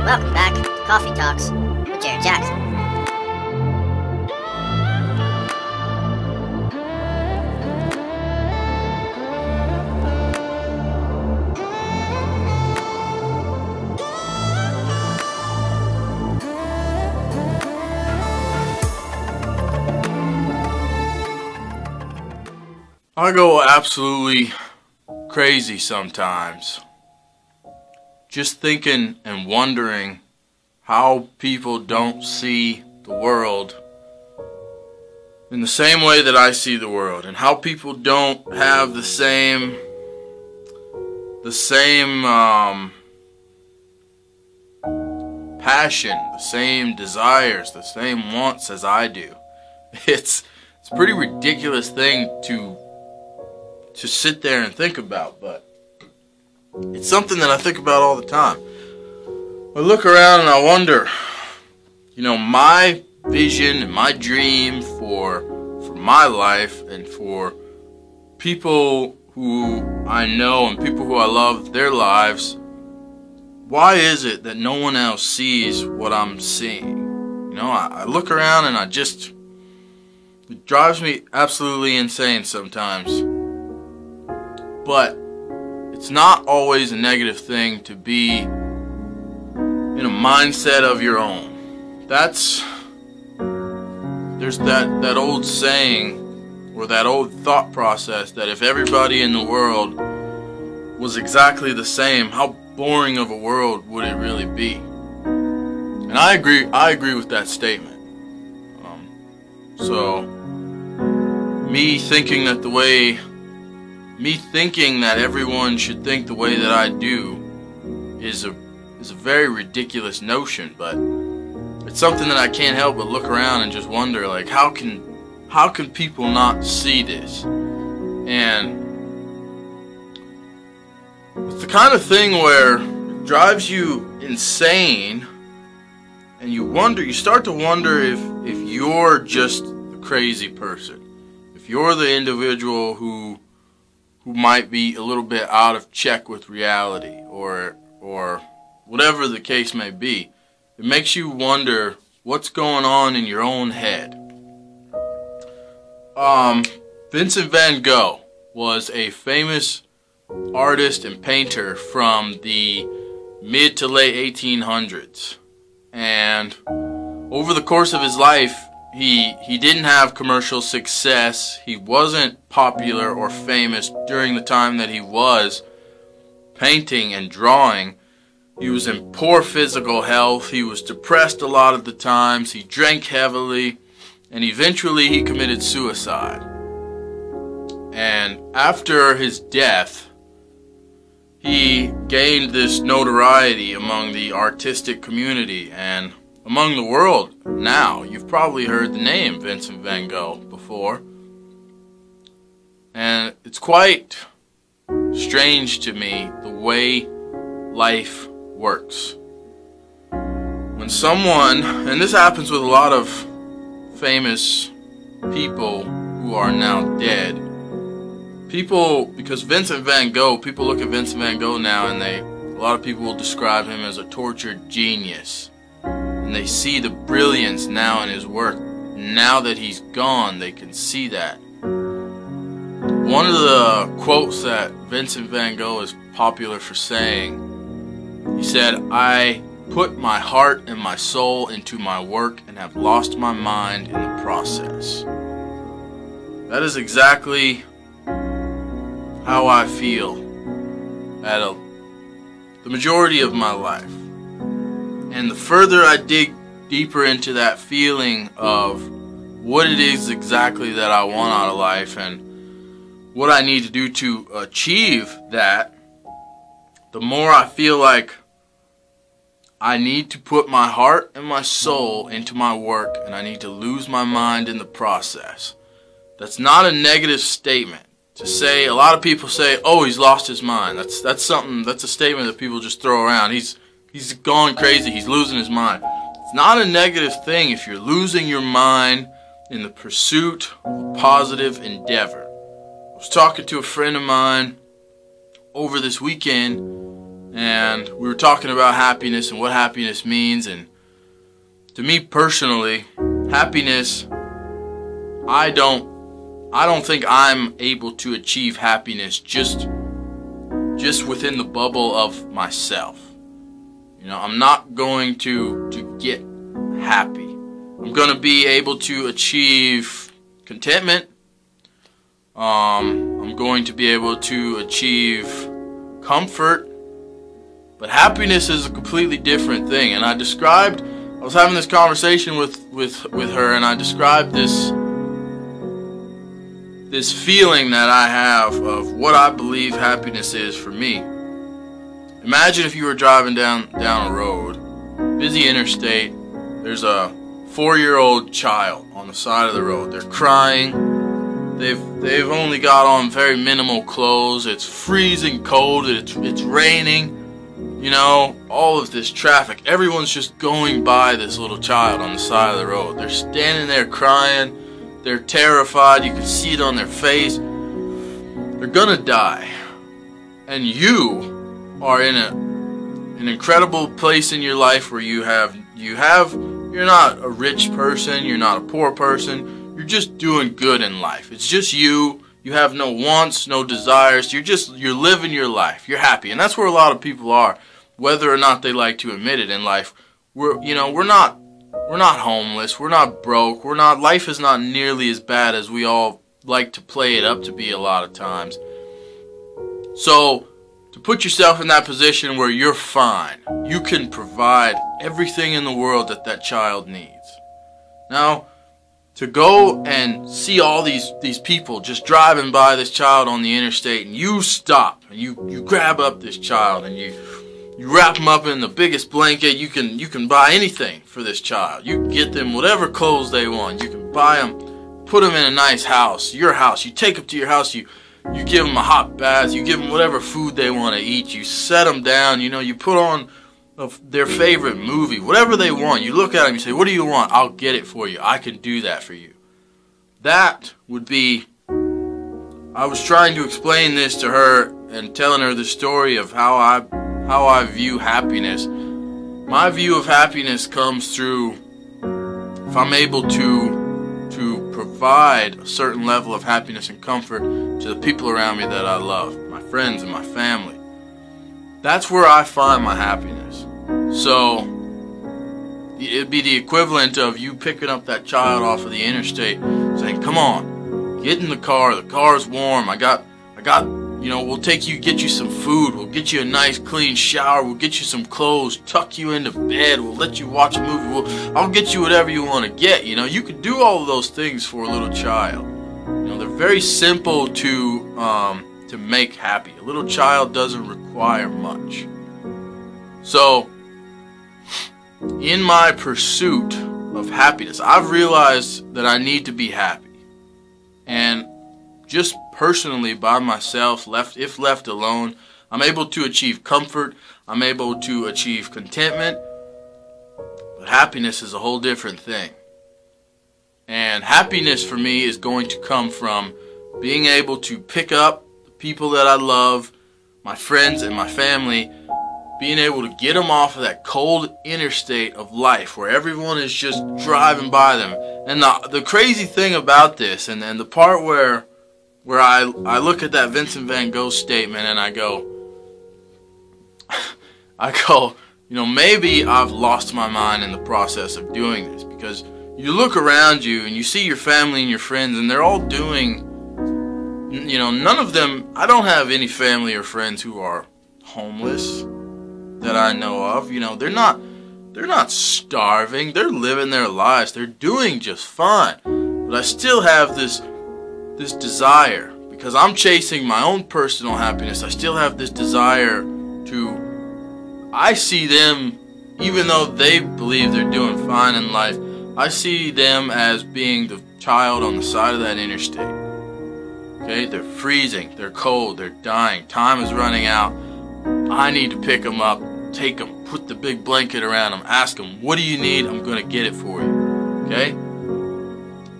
Welcome back to Coffee Talks with Jared Jackson. I go absolutely crazy sometimes, just thinking and wondering how people don't see the world in the same way that I see the world, and how people don't have the same passion, the same desires, the same wants as I do. It's a pretty ridiculous thing to sit there and think about, but it's something that I think about all the time. I look around and I wonder, my vision and my dream for my life and for people who I know and people who I love, their lives, why is it that no one else sees what I'm seeing? I look around and it drives me absolutely insane sometimes. But it's not always a negative thing to be in a mindset of your own. There's that old saying, or that old thought process, that if everybody in the world was exactly the same, how boring of a world would it really be? And I agree with that statement. So me thinking that everyone should think the way that I do is a very ridiculous notion, but it's something that I can't help but look around and just wonder, like, how can people not see this? And it's the kind of thing where it drives you insane, and you start to wonder if you're just the crazy person, if you're the individual who might be a little bit out of check with reality, or whatever the case may be. It makes you wonder what's going on in your own head. Vincent van Gogh was a famous artist and painter from the mid to late 1800s. And over the course of his life, he didn't have commercial success. He wasn't popular or famous during the time that he was painting and drawing. He was in poor physical health. He was depressed a lot of the times. He drank heavily, and eventually he committed suicide. And after his death, he gained this notoriety among the artistic community and among the world now. You've probably heard the name Vincent van Gogh before. And it's quite strange to me the way life works. When someone, and this happens with a lot of famous people who are now dead, because Vincent van Gogh, people look at Vincent van Gogh now and a lot of people will describe him as a tortured genius. And they see the brilliance now in his work. Now that he's gone, they can see that. One of the quotes that Vincent van Gogh is popular for saying, he said, "I put my heart and my soul into my work and have lost my mind in the process." That is exactly how I feel at the majority of my life. And the further I dig deeper into that feeling of what it is exactly that I want out of life and what I need to do to achieve that, the more I feel like I need to put my heart and my soul into my work, and I need to lose my mind in the process. That's not a negative statement to say. A lot of people say, "Oh, he's lost his mind." That's a statement that people just throw around. He's gone crazy. He's losing his mind. It's not a negative thing if you're losing your mind in the pursuit of a positive endeavor. I was talking to a friend of mine over this weekend, and we were talking about happiness and what happiness means. And to me personally, happiness, I don't think I'm able to achieve happiness just within the bubble of myself. You know, I'm not going to get happy. I'm going to be able to achieve contentment. I'm going to be able to achieve comfort. But happiness is a completely different thing. And I was having this conversation with her, and I described this feeling that I have of what I believe happiness is for me. Imagine if you were driving down a road, busy interstate, there's a 4-year-old child on the side of the road. They're crying. They've only got on very minimal clothes. It's freezing cold. It's raining. You know, all of this traffic. Everyone's just going by this little child on the side of the road. They're standing there crying. They're terrified. You can see it on their face. They're gonna die. And you are in an incredible place in your life where you're not a rich person, you're not a poor person, you're just doing good in life. It's just you. You have no wants, no desires. You're living your life. You're happy. And that's where a lot of people are, whether or not they like to admit it in life. We're not homeless. We're not broke. Life is not nearly as bad as we all like to play it up to be a lot of times. So, to put yourself in that position where you're fine, you can provide everything in the world that child needs. Now, to go and see all these people just driving by this child on the interstate, and you stop and you grab up this child and you wrap them up in the biggest blanket. You can buy anything for this child. You can get them whatever clothes they want. You can buy them, put them in a nice house, your house. You take them to your house. You give them a hot bath. You give them whatever food they want to eat. You set them down. You know, you put on their favorite movie, whatever they want. You look at them, you say, what do you want? I'll get it for you. I can do that for you. That would be, I was trying to explain this to her and telling her the story of how I view happiness. My view of happiness comes through if I'm able to provide a certain level of happiness and comfort to the people around me that I love, my friends and my family. That's where I find my happiness. So it'd be the equivalent of you picking up that child off of the interstate, saying, "Come on, get in the car's warm. I got, you know, we'll get you some food, we'll get you a nice clean shower, we'll get you some clothes, tuck you into bed, we'll let you watch a movie, I'll get you whatever you want to get." You know, you could do all of those things for a little child. You know, they're very simple to make happy. A little child doesn't require much. So, in my pursuit of happiness, I've realized that I need to be happy. And just personally by myself, if left alone, I'm able to achieve comfort, I'm able to achieve contentment, but happiness is a whole different thing. And happiness for me is going to come from being able to pick up the people that I love, my friends and my family, being able to get them off of that cold interstate of life where everyone is just driving by them. And the crazy thing about this, and the part where I look at that Vincent van Gogh statement and I go, you know, maybe I've lost my mind in the process of doing this, because you look around you and you see your family and your friends and they're all doing, you know, none of them, I don't have any family or friends who are homeless that I know of. You know, they're not starving, they're living their lives, they're doing just fine. But I still have this desire, because I'm chasing my own personal happiness. I still have this desire I see them, even though they believe they're doing fine in life, I see them as being the child on the side of that interstate. Okay, they're freezing, they're cold, they're dying, time is running out. I need to pick them up, take them, put the big blanket around them, ask them, what do you need? I'm going to get it for you. Okay?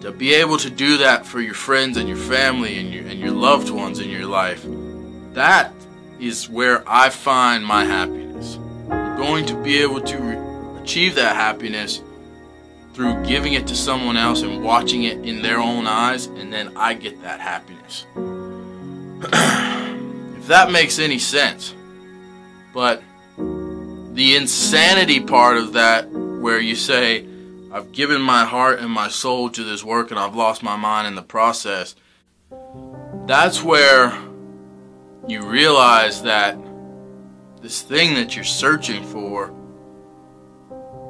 To be able to do that for your friends and your family and your loved ones in your life, that is where I find my happiness. I'm going to be able to achieve that happiness through giving it to someone else and watching it in their own eyes, and then I get that happiness. If that makes any sense. But the insanity part of that, where you say, I've given my heart and my soul to this work and I've lost my mind in the process, that's where you realize that this thing that you're searching for,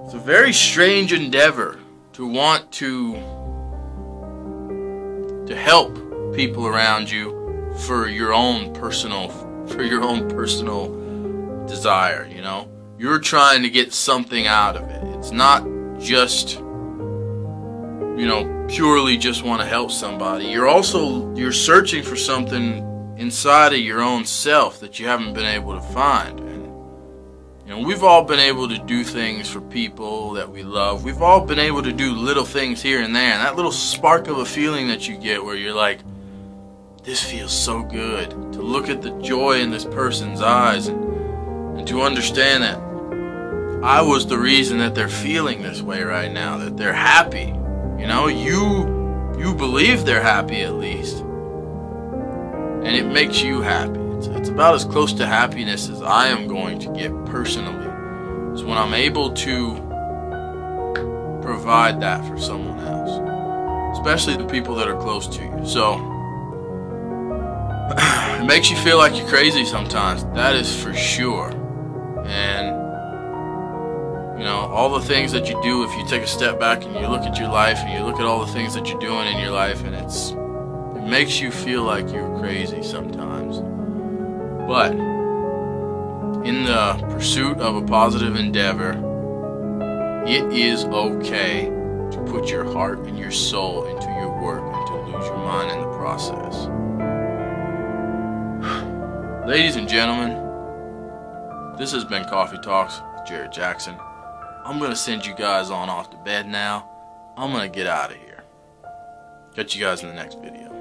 it's a very strange endeavor to want to help people around you for your own personal desire, you know? You're trying to get something out of it. It's not just, you know, purely just want to help somebody. You're searching for something inside of your own self that you haven't been able to find. And, you know, we've all been able to do things for people that we love. We've all been able to do little things here and there, and that little spark of a feeling that you get where you're like, this feels so good, to look at the joy in this person's eyes and to understand that I was the reason that they're feeling this way right now, that they're happy. You know, you believe they're happy at least, and it makes you happy. It's about as close to happiness as I am going to get personally, is when I'm able to provide that for someone else, especially the people that are close to you. So it makes you feel like you're crazy sometimes, that is for sure. And you know, all the things that you do, if you take a step back and you look at your life and you look at all the things that you're doing in your life, and it makes you feel like you're crazy sometimes. But in the pursuit of a positive endeavor, it is okay to put your heart and your soul into your work and to lose your mind in the process. Ladies and gentlemen, this has been Coffee Talks with Jared Jackson. I'm going to send you guys on off to bed now. I'm going to get out of here. Catch you guys in the next video.